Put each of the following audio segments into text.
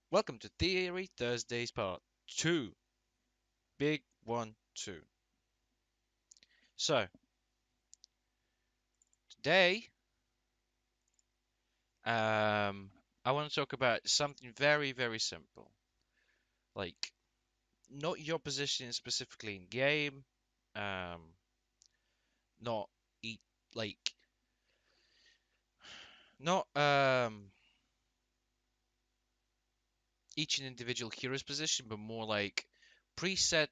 Welcome to Theory Thursdays Part 2. Big 1, 2. So, today, I want to talk about something very, very simple. Like, not your position specifically in game, um, not eat, like, not each individual hero's position, but more like preset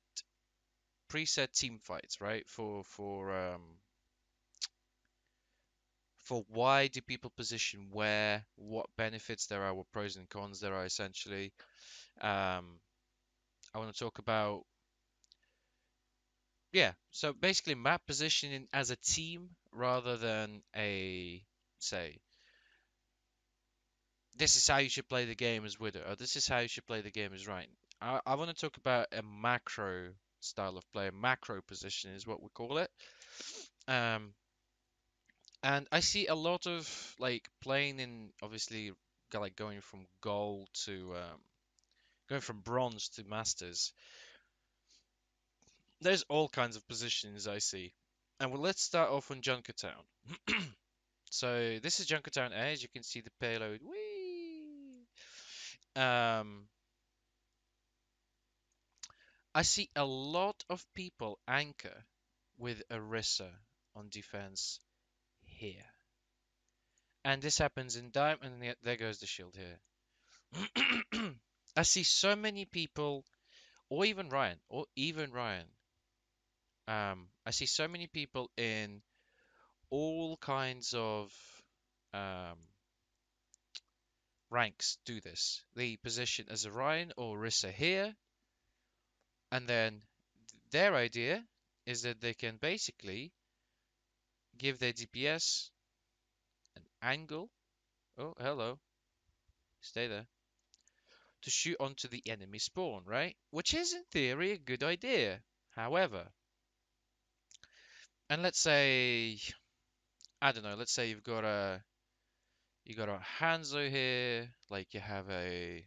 preset team fights, right? For why do people position where, what benefits there are, what pros and cons there are essentially. Um, I want to talk about, yeah, so basically map positioning as a team rather than say, this is how you should play the game as Widow, or this is how you should play the game as Ryan. I want to talk about a macro style of play, macro position is what we call it. Um, and I see a lot of like playing in obviously like going from gold to going from bronze to masters. There's all kinds of positions I see. And well, let's start off on Junkertown. So this is Junkertown A, as you can see the payload. Whee! Um, I see a lot of people anchor with Orisa on defense here. And this happens in Diamond, and there goes the shield here. I see so many people, or even Ryan. I see so many people in all kinds of um, ranks do this. They position as Orion or Rissa here, and then their idea is that they can basically give their DPS an angle. Oh, hello, stay there. To shoot onto the enemy spawn, right? Which is in theory a good idea. However, and let's say, I don't know, let's say you got a Hanzo here, like you have a,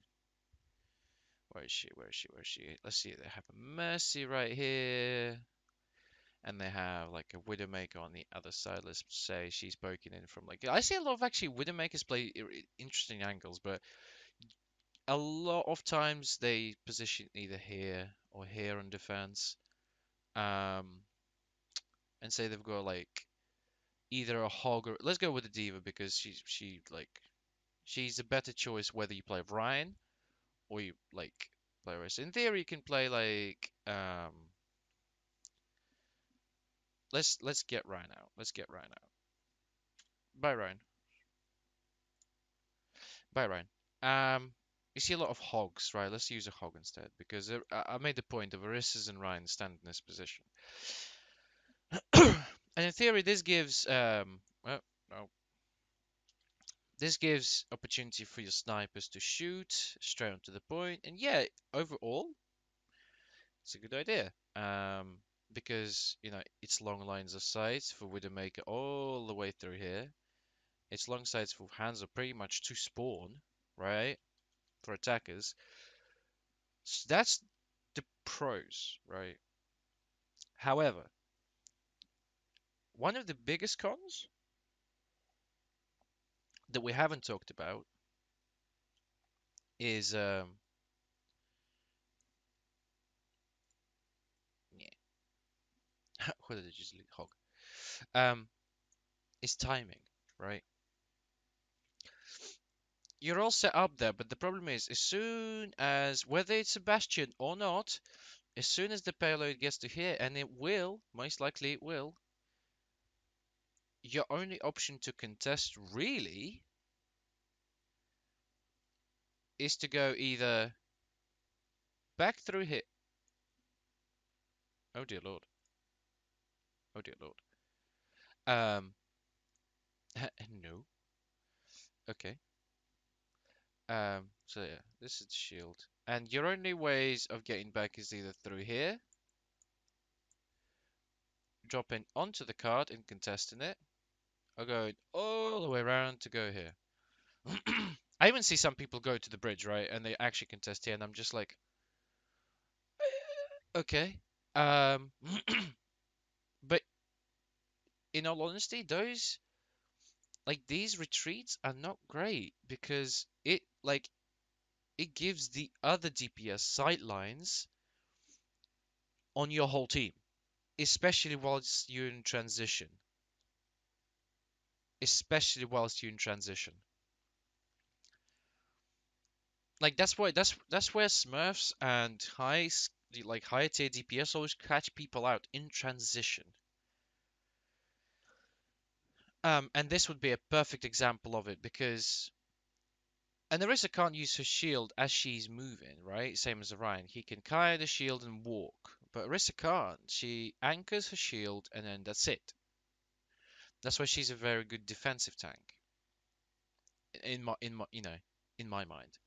where is she? Where is she? Where is she? Let's see. They have a Mercy right here, and they have like a Widowmaker on the other side. Let's say she's poking in from like. I see a lot of actually Widowmakers play interesting angles, but a lot of times they position either here or here on defense. Um, and say they've got like either a Hog or let's go with the Diva because she's a better choice whether you play Ryan or you like play Orisa. In theory, you can play like let's get Ryan out. Let's get Ryan out. Bye Ryan. Bye Ryan. Um, you see a lot of hogs, right? Let's use a hog instead because I made the point of Orissa's and Ryan stand in this position. And in theory, this gives well, no, this gives opportunity for your snipers to shoot straight onto the point. And yeah, overall, it's a good idea. Because it's long lines of sights for Widowmaker all the way through here. It's long sights for hands are pretty much to spawn, right? For attackers. So that's the pros, right? However, one of the biggest cons that we haven't talked about is yeah, what did I just hog? Um, is timing, right? You're all set up there, but the problem is, as soon as whether it's a bastion or not, as soon as the payload gets to here, and it will, most likely it will, your only option to contest really is to go either back through here. Oh dear lord. Oh dear lord. Um, no. Okay. So yeah, this is the shield. And your only ways of getting back is either through here, dropping onto the card and contesting it, or going all the way around to go here. I even see some people go to the bridge, right, and they actually contest here, and I'm just like, okay. Um, but in all honesty, these retreats are not great because it gives the other DPS sightlines on your whole team, especially whilst you're in transition. Especially whilst you're in transition. Like that's where Smurfs and higher tier DPS always catch people out in transition. And this would be a perfect example of it because and Narissa can't use her shield as she's moving, right? Same as Orion. He can carry the shield and walk, but Orisa can't. She anchors her shield and then that's it. That's why she's a very good defensive tank in my mind.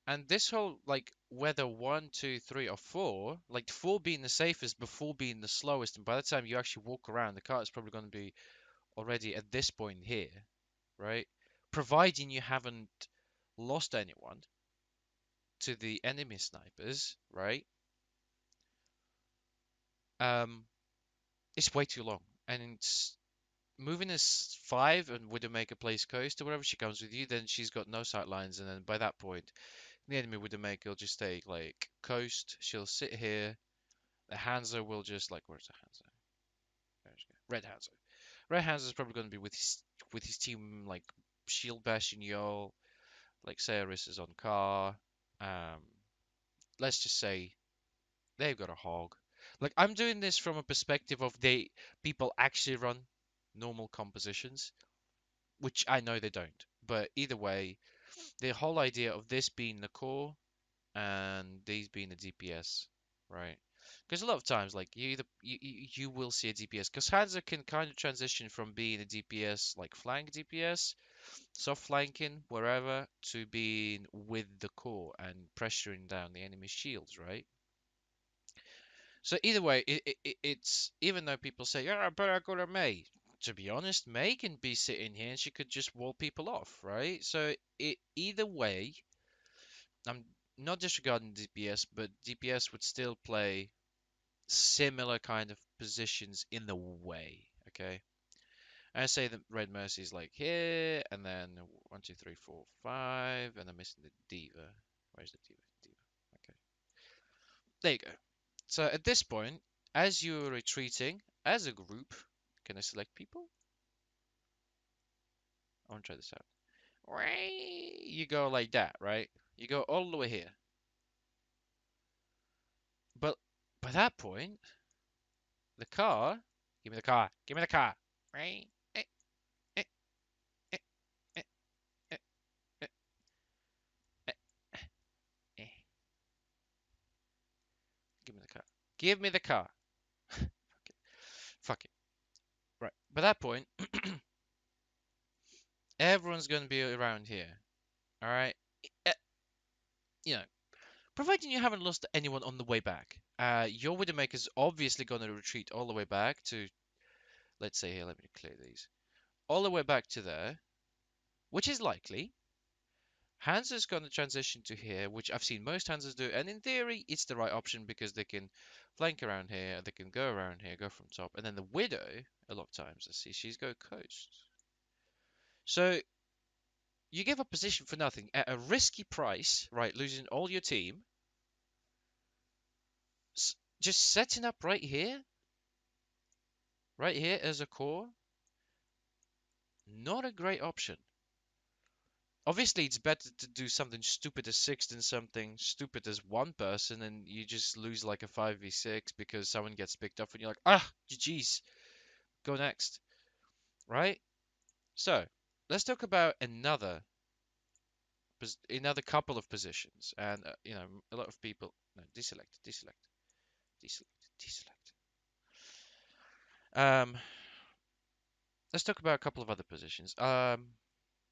And this whole like whether one, two, three, or four, like four being the safest, but four being the slowest, and by the time you actually walk around, the car is probably going to be already at this point here, right? Providing you haven't lost anyone to the enemy snipers, right? Um, it's way too long, and it's moving as five and Widowmaker plays coast or whatever. She comes with you, then she's got no sight lines, and then by that point, the enemy Widowmaker will just take like coast. She'll sit here. The Hanzo will just like where's the Hanzo? Red Hanzo. Red Hanzo is probably going to be with his team like Shield Bash and Yo, like Saris is on car. Um, let's just say they've got a hog. Like I'm doing this from a perspective of they people actually run normal compositions, which I know they don't. But either way, the whole idea of this being the core and these being the DPS, right? Because a lot of times, like you will see a DPS because Hansa can kind of transition from being a DPS like flank DPS, soft flanking wherever, to being with the core and pressuring down the enemy shields, right? So either way, it's even though people say, "Yeah, but I go to May." To be honest, May can be sitting here and she could just wall people off, right? So either way, I'm not disregarding DPS, but DPS would still play similar kind of positions in the way. Okay, I say that Red Mercy is like here, and then one, two, three, four, five, and I'm missing the Diva. Where's the Diva? Diva. Okay, there you go. So at this point, as you're retreating as a group, can I select people? I want to try this out. You go like that, right? You go all the way here. But by that point, the car, give me the car, give me the car. Right? Eh, eh, eh, eh, eh, eh, eh, eh. Give me the car. Give me the car. Fuck it. Fuck it. Right. By that point, everyone's going to be around here. All right. Eh, You know, providing you haven't lost anyone on the way back. Your Widowmaker's obviously going to retreat all the way back to, let's say here, let me clear these. All the way back to there, which is likely. Hansa's going to transition to here, which I've seen most Hansas do, and in theory, it's the right option because they can flank around here, they can go around here, go from top, and then the Widow, a lot of times, I see she's go coast. So you give up position for nothing at a risky price, right? Losing all your team, just setting up right here as a core, not a great option. Obviously, it's better to do something stupid as six than something stupid as one person, and you just lose like a 5v6 because someone gets picked up, and you're like, ah, GG's, go next, right? So, let's talk about another couple of positions, and a lot of people no, deselect, deselect. Um, let's talk about a couple of other positions.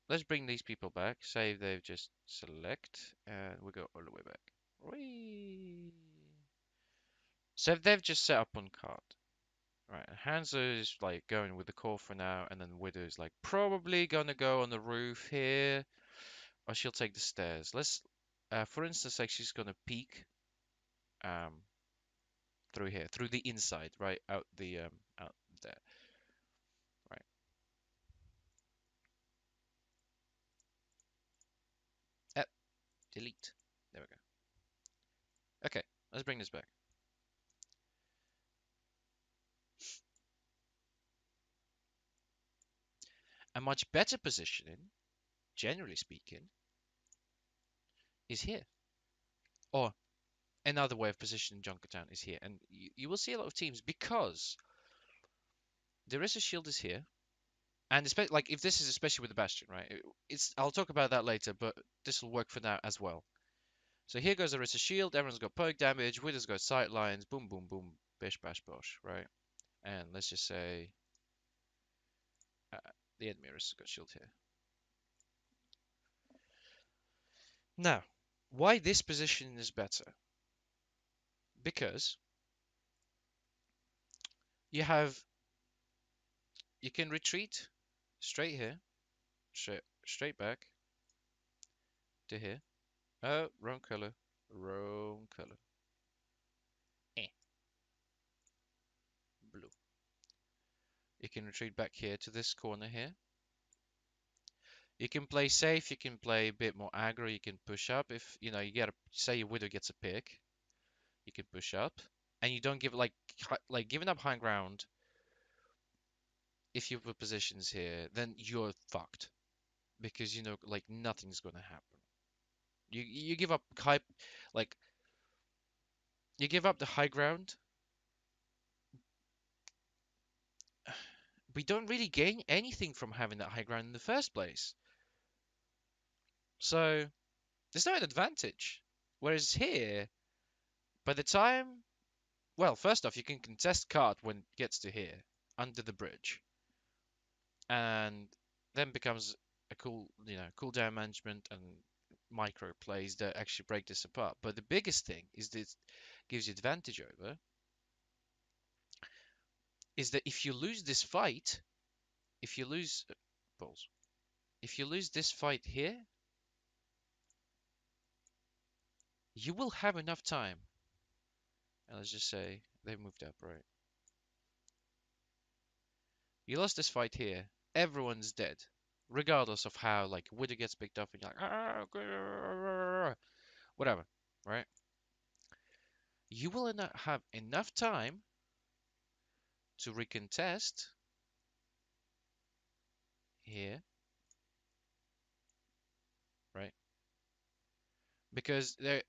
Let's bring these people back. Say they've just select, and we go all the way back. Whee! So if they've just set up on card, Right, Hanzo is like going with the core for now, and then Widow is like probably gonna go on the roof here, or she'll take the stairs. For instance, like she's gonna peek um, through here, through the inside, right, out there, right. Eh, delete. There we go. Okay, let's bring this back. A much better positioning, generally speaking, is here. Or another way of positioning Junkertown is here, and you will see a lot of teams because there is a shield is here, and especially like if this is especially with the Bastion, right? It's I'll talk about that later, but this will work for now as well. So here goes Orisa shield. Everyone's got poke damage. Widow's got sight lines. Boom, boom, boom. Bish, bash, bosh. Right. And let's just say uh, the enemy Orisa's got shield here. Now, why this position is better? Because you have you can retreat straight here, straight back to here. Oh, wrong color, wrong color. Eh, blue. You can retreat back here to this corner here. You can play safe, you can play a bit more aggro, you can push up if, you know, you get a, say your Widow gets a pick, you can push up, and you don't give, like giving up high ground, if you put positions here, then you're fucked, because, you know, like, nothing's gonna happen. You give up like, you give up the high ground, we don't really gain anything from having that high ground in the first place. So, there's no advantage. Whereas here, by the time well, first off, you can contest card when it gets to here, under the bridge, and then becomes a cool, cooldown management and micro plays that actually break this apart. But the biggest thing is this gives you advantage over is that if you lose this fight, if you lose balls, if you lose this fight here, you will have enough time. And let's just say they moved up, right? You lost this fight here, everyone's dead. Regardless of how, like, Widow gets picked up and you're like, whatever, right? You will not have enough time to recontest here, right? Because they're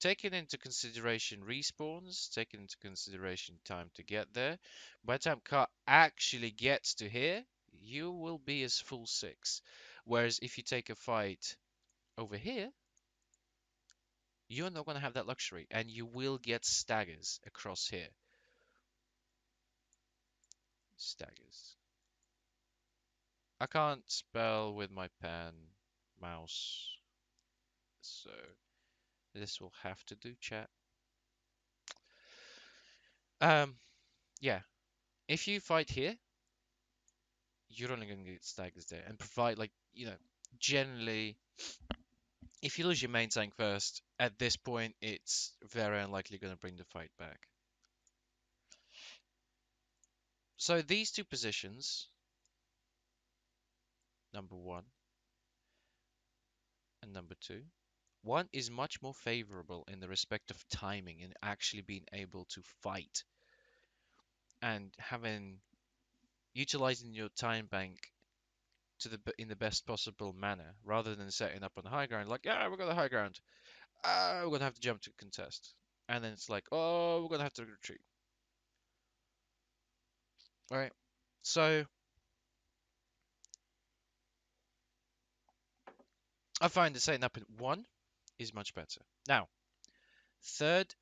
taking into consideration respawns, taking into consideration time to get there. By the time car actually gets to here, you will be as full 6. Whereas if you take a fight over here, you're not going to have that luxury, and you will get staggers across here. Staggers. I can't spell with my pen, mouse, so this will have to do, chat. Yeah. If you fight here, you're only gonna get staggers there, and provide generally, if you lose your main tank first, at this point, it's very unlikely gonna bring the fight back. So these two positions, number 1 and number 2, one is much more favorable in the respect of timing and actually being able to fight and utilizing your time bank in the best possible manner, rather than setting up on the high ground like, yeah, we've got the high ground, we're gonna have to jump to contest, and then it's like, oh, we're gonna have to retreat. All right, so I find that setting up at 1 is much better. Now, third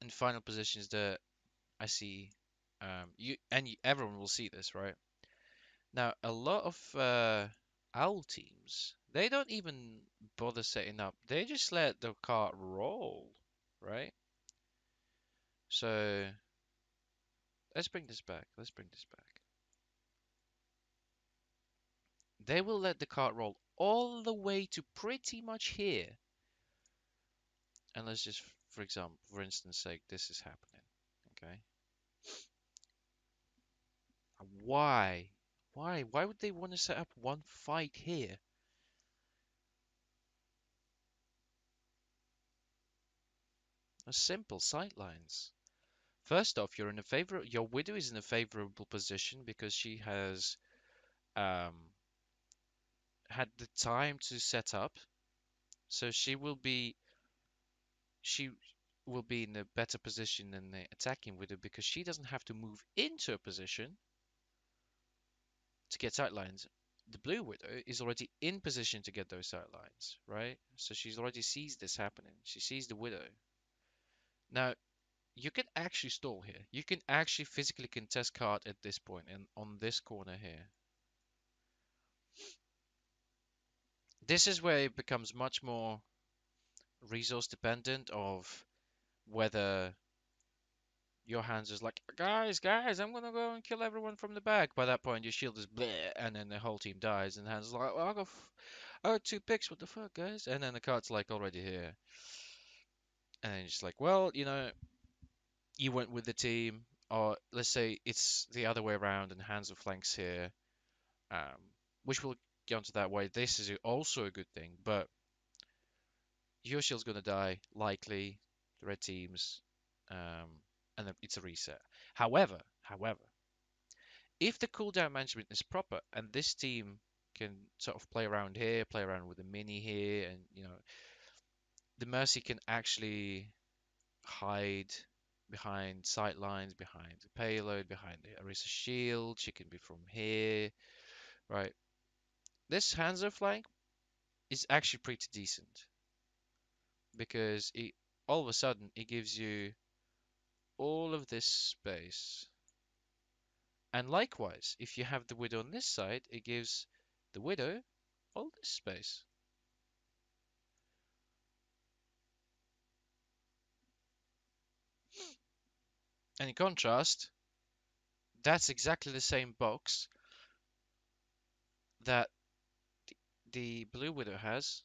and final position is that I see, everyone will see this, right? Now, a lot of owl teams, they don't even bother setting up. They just let the cart roll, right? So Let's bring this back. Let's bring this back. They will let the cart roll all the way to pretty much here. And let's just, for example, for instance sake, this is happening. Okay. Why? Why? Why would they want to set up one fight here? A simple sightlines. First off, you're in a favor. Your widow is in a favorable position because she has um, had the time to set up, so she will be in a better position than the attacking widow because she doesn't have to move into a position to get sightlines. The blue widow is already in position to get those sightlines, right? So she's already sees this happening. She sees the widow. Now you can actually stall here. You can actually physically contest card at this point and on this corner here. This is where it becomes much more resource dependent of whether your hands is like, guys, I'm gonna go and kill everyone from the back. By that point, your shield is bleh, and then the whole team dies, and hands is like, well, I got 2 picks, what the fuck, guys? And then the card's like already here, and then it's like, well, you went with the team, or let's say it's the other way around, and hands are flanks here, um, which we'll get onto that way. This is also a good thing, but your shield's gonna die likely. The red teams, and then it's a reset. However, if the cooldown management is proper and this team can sort of play around here, play around with the mini here, and the Mercy can actually hide behind sight lines, behind the payload, behind the Orisa shield. She can be from here, right? This Hanzo flank is actually pretty decent because it all of a sudden it gives you all of this space. And likewise, if you have the Widow on this side, it gives the Widow all this space. And in contrast, that's exactly the same box that the Blue Widow has,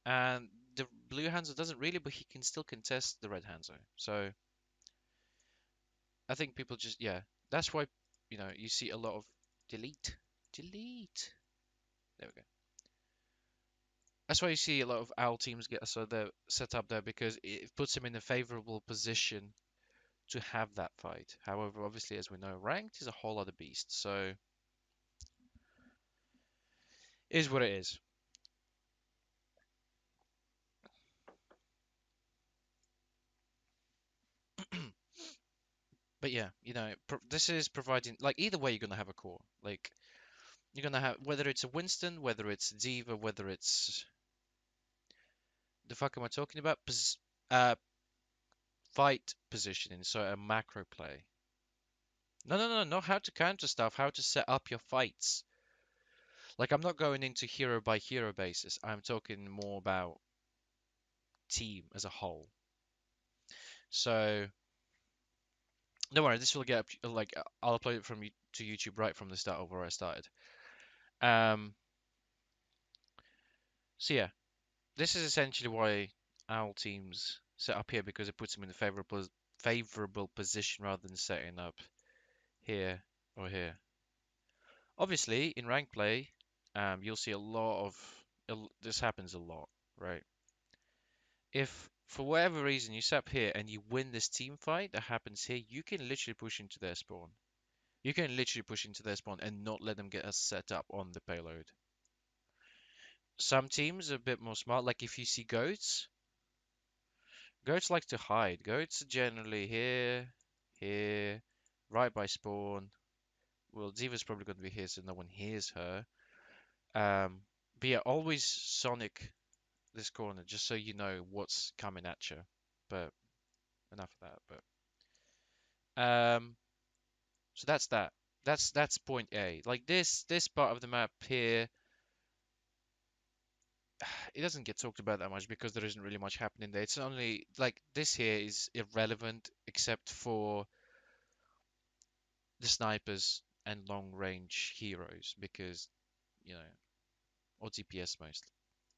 and the Blue Hanzo doesn't really, but he can still contest the Red Hanzo. So I think people just, yeah, that's why, you see a lot of delete, delete. There we go. That's why you see a lot of OWL teams get so they're set up there because it puts them in a favorable position to have that fight. However, obviously, as we know, ranked is a whole other beast. So, is what it is. But yeah, this is providing like either way you're gonna have a core. Like you're gonna have whether it's a Winston, whether it's Diva, whether it's the fuck am I talking about? Uh, fight positioning, so a macro play. No, no, no, not how to counter stuff, how to set up your fights. Like I'm not going into hero by hero basis. I'm talking more about team as a whole. So don't worry, this will get up, like I'll upload it to YouTube right from the start of where I started. Um, so yeah, this is essentially why our teams set up here because it puts them in a favorable position rather than setting up here or here. Obviously, in rank play, you'll see a lot of this happens a lot, right? If for whatever reason you set up here and you win this team fight that happens here, you can literally push into their spawn. You can literally push into their spawn and not let them get us set up on the payload. Some teams are a bit more smart, like if you see goats, goats like to hide. Goats are generally here, here, right by spawn. Well, Diva's probably going to be here so no one hears her. But yeah, always Sonic this corner just so you know what's coming at you. But enough of that. But so that's that. That's point A. Like this part of the map here, it doesn't get talked about that much because there isn't really much happening there. It's only like this here is irrelevant except for the snipers and long range heroes because you know, or DPS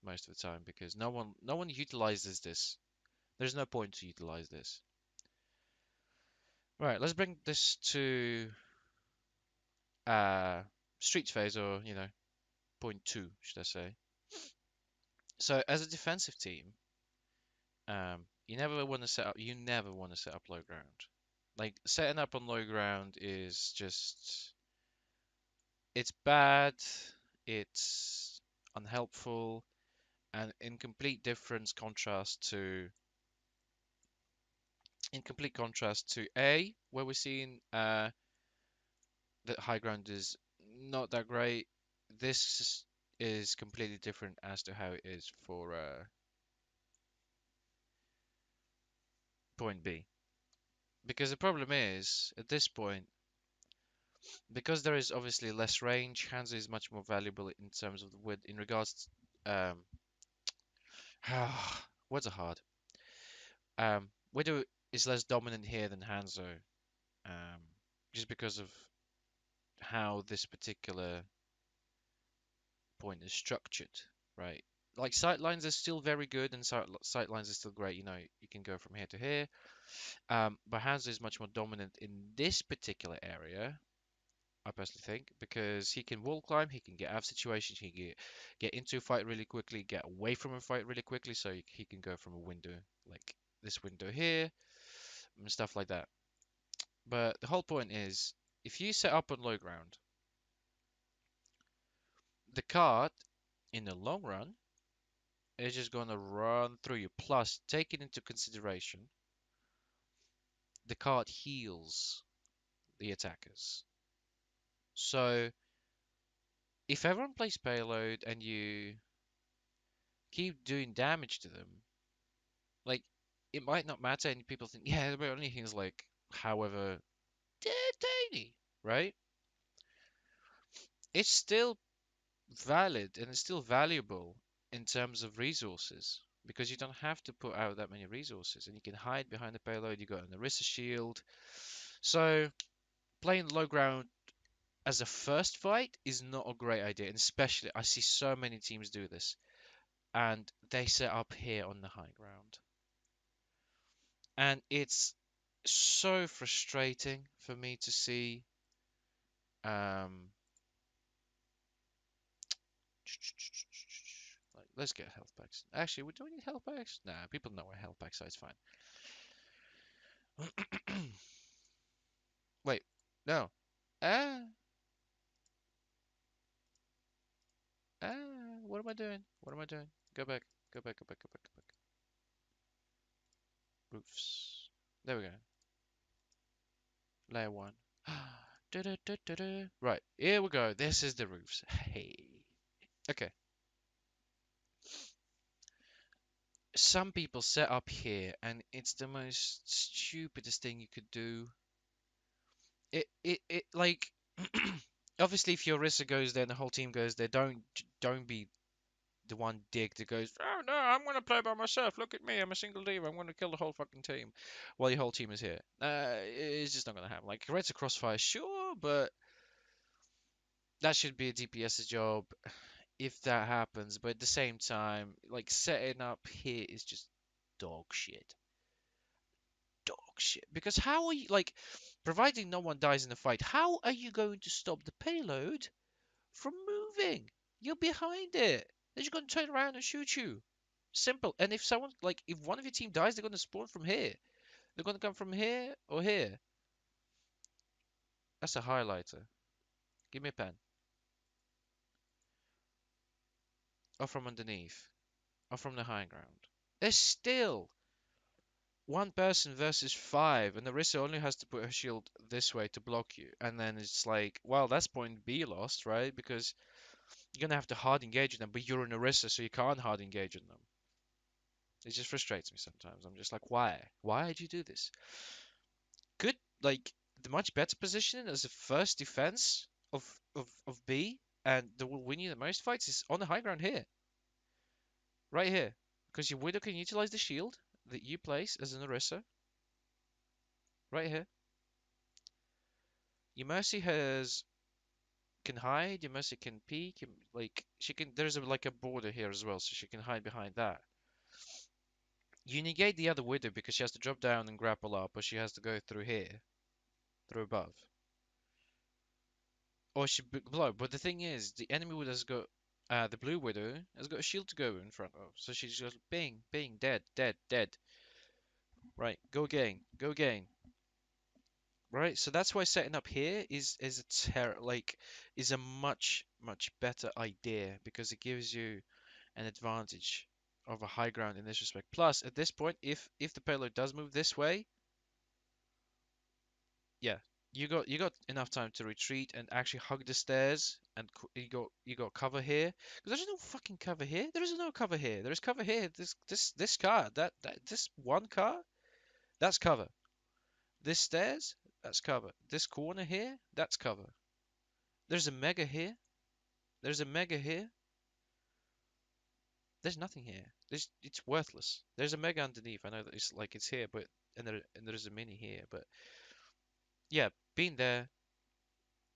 most of the time because no one utilizes this. There's no point to utilize this. Right, let's bring this to uh street phase or point two, should I say. So as a defensive team, you never want to set up low ground. Like setting up on low ground is just it's bad, it's unhelpful, and in complete contrast to A, where we're seeing that high ground is not that great. This is completely different as to how it is for point B. Because the problem is, at this point, because there is obviously less range, Hanzo is much more valuable in terms of the width in regards to, words are hard. Widow is less dominant here than Hanzo, um, just because of how this particular point is structured, right? Like sightlines are still very good and sightlines are still great. You can go from here to here. But Hanzo is much more dominant in this particular area, I personally think, because he can wall climb, he can get out of situations, he can get into a fight really quickly, get away from a fight really quickly, so he can go from a window like this window here and stuff like that. But the whole point is, if you set up on low ground, the card in the long run is just gonna run through you. Plus, taking into consideration, the card heals the attackers. So if everyone plays payload and you keep doing damage to them, like it might not matter, and people think, yeah, but only things like, however, tiny, right? It's still valid and it's still valuable in terms of resources because you don't have to put out that many resources and you can hide behind the payload. You got an Orisa shield, so playing low ground as a first fight is not a great idea, and especially I see so many teams do this, and they set up here on the high ground, and it's so frustrating for me to see. Um, like, let's get health packs. Actually, do we need health packs? Nah, people know our health packs, so it's fine. Wait, no. Ah, what am I doing? What am I doing? Go back, go back, go back, go back, go back. Roofs. There we go. Layer one. Right, here we go. This is the roofs. Hey. Okay. Some people set up here, and it's the most stupidest thing you could do. It like obviously if your Orisa goes there and the whole team goes there, don't be the one dick that goes, oh no, I'm gonna play by myself. Look at me, I'm a single diva. I'm gonna kill the whole fucking team while your whole team is here. It's just not gonna happen. Like Red's a crossfire, sure, but that should be a DPS's job if that happens. But at the same time, like setting up here is just dog shit. Dog shit. Because how are you like, providing no one dies in the fight, how are you going to stop the payload from moving? You're behind it. They're just going to turn around and shoot you. Simple. And if someone, like, if one of your team dies, they're going to spawn from here. They're going to come from here or here. That's a highlighter. Give me a pen. Or from underneath. Or from the high ground. There's still one person versus five, and Orisa only has to put her shield this way to block you. And then it's like, well, that's point B lost, right? Because you're gonna have to hard engage them, but you're an Orisa, so you can't hard engage on them. It just frustrates me sometimes. I'm just like, why? Why did you do this? Good, like the much better positioning as a first defense of B, and that will win you the most fights is on the high ground here, right here, because your Widow can utilize the shield that you place as an Orisa, right here. Your Mercy has can hide. Your Mercy can peek. Like she can. There's like a border here as well, so she can hide behind that. You negate the other Widow because she has to drop down and grapple up, or she has to go through here, through above, or she below. But the thing is, the enemy Widow has got the Blue Widow has got a shield to go in front of, so she's just bing, bing, dead, dead, dead. Right, go again, go again. Right, so that's why setting up here is a is a much better idea because it gives you an advantage of a high ground in this respect. Plus, at this point, if the payload does move this way, yeah, you got enough time to retreat and actually hug the stairs, and you got cover here. Because there's no fucking cover here. There is no cover here. There is cover here. This car, this one car, that's cover. This stairs, that's cover. This corner here, that's cover. There's a mega here. There's a mega here. There's nothing here. It's worthless. There's a mega underneath. I know that it's here, but and there's a mini here, but yeah, being there,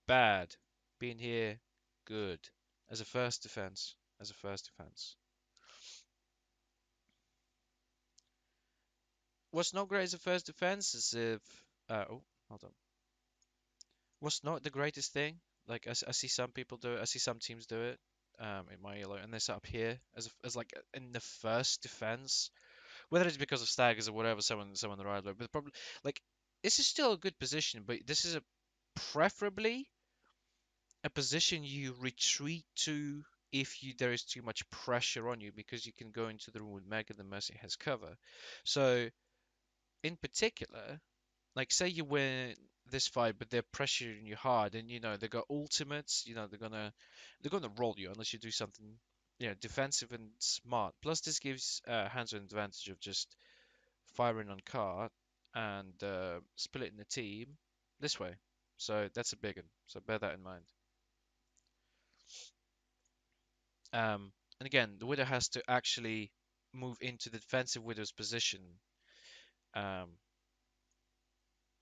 bad. Being here, good. As a first defense. As a first defense. What's not great as a first defense is if oh, hold on. What's not the greatest thing? Like I see some people do it. I see some teams do it. In my yellow, and they set up here as like in the first defense, whether it's because of staggers or whatever, someone the right way, but probably like this is still a good position, but this is a preferably a position you retreat to if there is too much pressure on you because you can go into the room with Meg and the Mercy has cover. So in particular, like say you win this fight, but they're pressuring you hard, and they got ultimates. They're gonna roll you unless you do something, defensive and smart. Plus, this gives Hanzo an advantage of just firing on card and splitting the team this way. So that's a big one. So bear that in mind. And again, the Widow has to actually move into the defensive Widow's position um,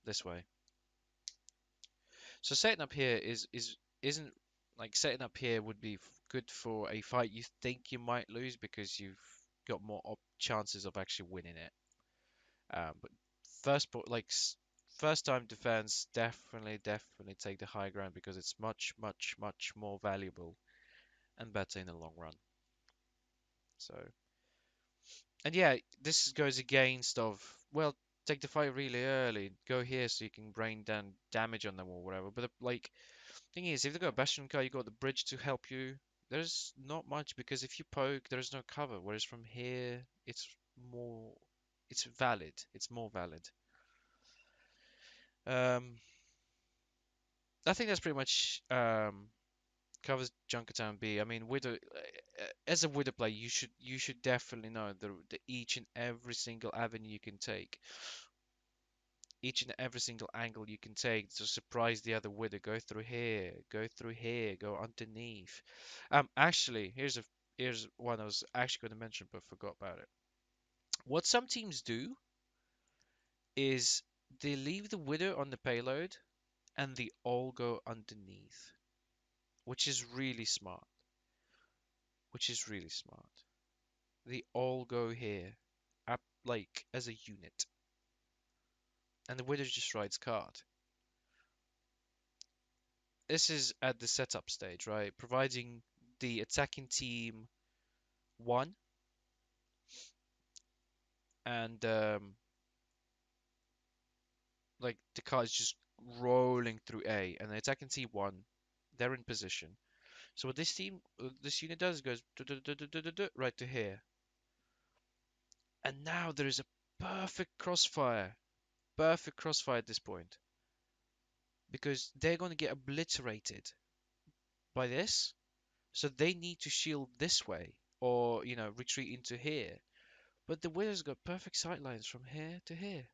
this way. So setting up here isn't like setting up here would be good for a fight you think you might lose because you've got more chances of actually winning it. But first time defense, definitely take the high ground because it's much more valuable and better in the long run. So, and yeah, this goes against of, well, take the fight really early, go here so you can bring down damage on them or whatever. But like thing is, if they got a Bastion car, you got the bridge to help you. There's not much because if you poke, there's no cover. Whereas from here, more, it's valid. It's more valid. Um, I think that's pretty much covers Junkertown B. I mean, as a Widow player, you should definitely know the each and every single avenue you can take, each and every single angle you can take to surprise the other Widow. Go through here, go through here, go underneath. Actually, here's one I was actually going to mention but forgot about it. What some teams do is they leave the Widow on the payload and they all go underneath, which is really smart. Which is really smart. They all go here, up like as a unit, and the Widow just rides card. This is at the setup stage, right? Providing the attacking team one, and like the card is just rolling through A, and the attacking team one, they're in position. So what this unit does is goes right to here, and now there is a perfect crossfire at this point, because they're going to get obliterated by this, so they need to shield this way or retreat into here. But the Widow's got perfect sight lines from here to here.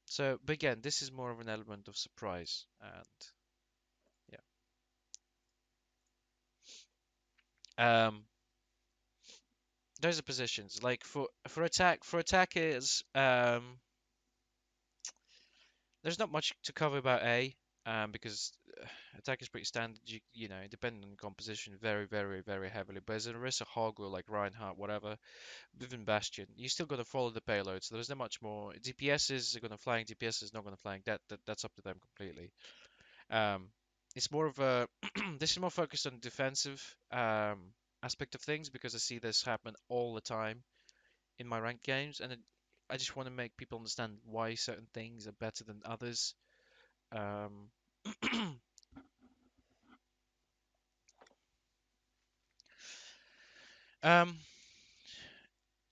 So, but again, this is more of an element of surprise, and yeah. Those are positions. Like for attackers, There's not much to cover about A, because attack is pretty standard. You know, depending on composition, very, very, very heavily. But as a Orisa Hog or like Reinhardt, whatever, even Bastion, you still got to follow the payload. So there's not much more. DPS are going to flank. DPS is not going to flank. That's up to them completely. Um, it's more of a this is more focused on defensive aspect of things because I see this happen all the time in my ranked games, and I just want to make people understand why certain things are better than others. Um, um,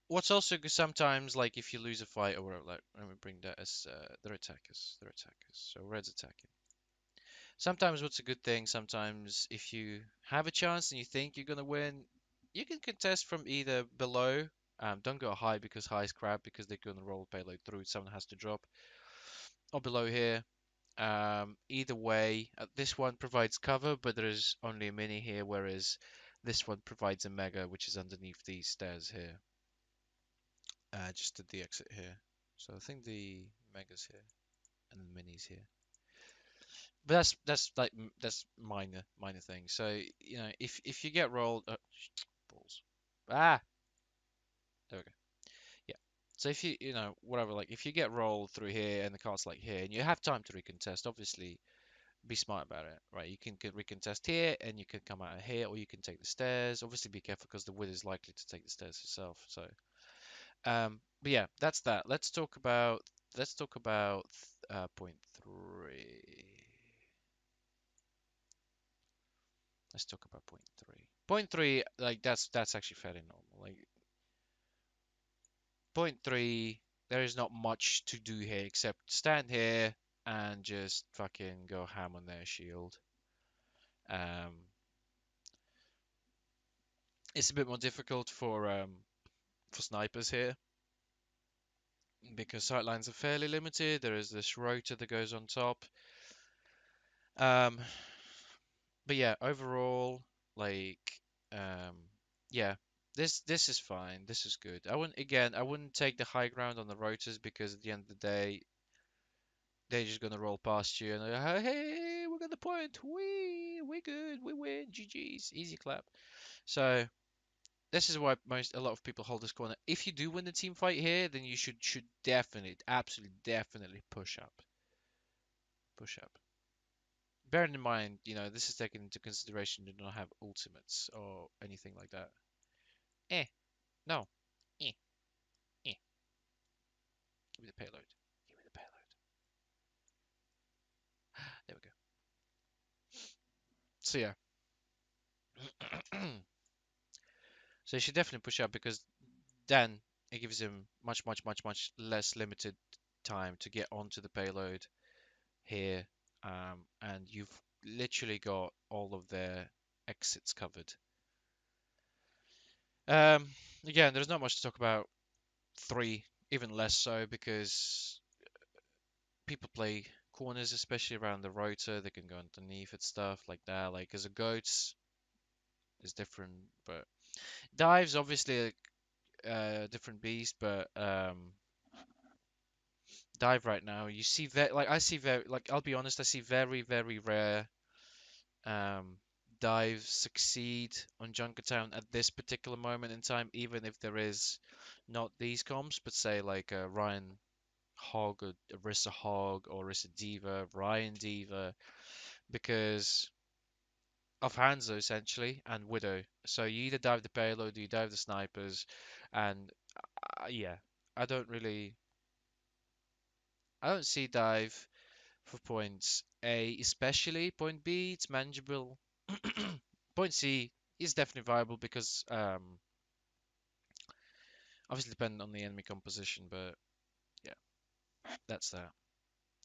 what's also good sometimes, like if you lose a fight or whatever, like let me bring that as their attackers, their attackers. So red's attacking. Sometimes what's a good thing, sometimes if you have a chance and you think you're gonna win, you can contest from either below. Don't go high because high is crap because they're gonna roll payload through. Someone has to drop. Or below here. Either way, this one provides cover, but there is only a mini here, whereas this one provides a mega, which is underneath these stairs here. Just at the exit here. So I think the mega's here and the mini's here. But that's like that's minor thing. So you know if you get rolled, balls, ah, there we go. Yeah. So if you know whatever, like if you get rolled through here and the card's like here, and you have time to recontest, obviously be smart about it, right? You can recontest here, and you can come out of here, or you can take the stairs. Obviously, be careful because the Wid is likely to take the stairs herself. So, but yeah, that's that. Let's talk about point three. Let's talk about point three. Point three, like that's actually fairly normal. Like point three, there is not much to do here except stand here and just fucking go ham on their shield. Um, it's a bit more difficult for snipers here because sightlines are fairly limited. There is this rotor that goes on top. Um, but yeah, overall, like, um, yeah, this is fine. This is good. I wouldn't take the high ground on the rotors because at the end of the day, they're just gonna roll past you and they're like, hey, we got the point. We good. We win. GG's. Easy clap. So this is why a lot of people hold this corner. If you do win the team fight here, then you should definitely, absolutely, definitely push up. Push up. Bearing in mind, you know, this is taken into consideration. You do not have ultimates or anything like that. Eh, no. Eh, eh. Give me the payload. Give me the payload. There we go. So yeah. So you should definitely push up because then it gives him much, much, much, much less limited time to get onto the payload here, and you've literally got all of their exits covered. Um, Again, there's not much to talk about. Three, even less so, because people play corners, especially around the rotor. They can go underneath it, stuff like that. Like as a goats is different, but dives obviously a different beast. But dive right now, you see that like I see very like I'll be honest, I see very very rare um, dives succeed on Junkertown at this particular moment in time, even if there is not these comps, but say like Ryan Hog or Orisa Hog or Orisa Diva, Ryan Diva, because of Hanzo essentially and Widow. So you either dive the payload, or you dive the snipers, and yeah, I don't really, I don't see dive for points A, especially point B, it's manageable. Point C is definitely viable because obviously depending on the enemy composition, but yeah, that's that.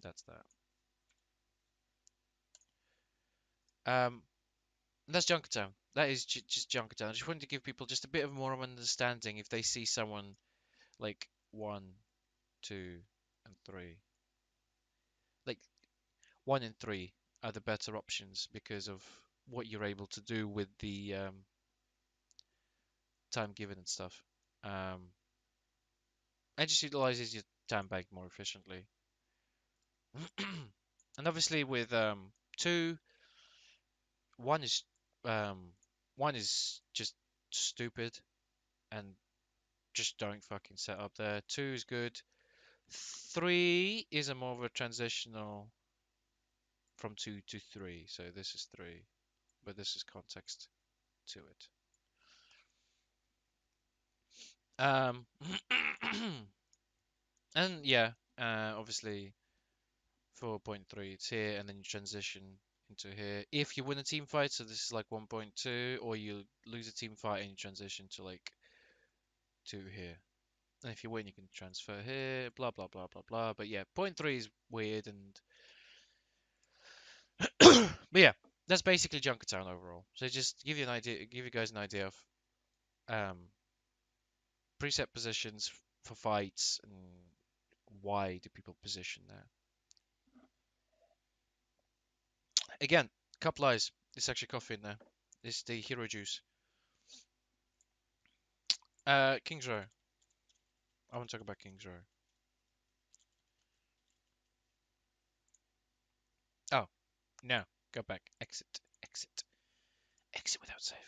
That's that. Um, that's Junkertown. That is just Junkertown. I just wanted to give people just a bit of more of an understanding if they see someone like one, two, and three. Like one and three are the better options because of what you're able to do with the time given and stuff. Um, and just utilizes your time bank more efficiently. And obviously with two, one is um one is just stupid and just don't fucking set up there. Two is good. Three is a more of a transitional from two to three. So this is three, but this is context to it. Um, and yeah, obviously for point three, it's here, and then you transition into here. If you win a team fight, so this is like 1.2, or you lose a team fight and you transition to like two here. And if you win, you can transfer here, blah blah blah blah blah. But yeah, point three is weird, and but yeah, that's basically Junkertown overall. So just give you an idea, give you guys an idea of um, preset positions for fights and why do people position there. Again, couple eyes. There's actually coffee in there. It's the hero juice. King's Row. I want to talk about King's Row. Oh, no. Go back. Exit. Exit. Exit without saving.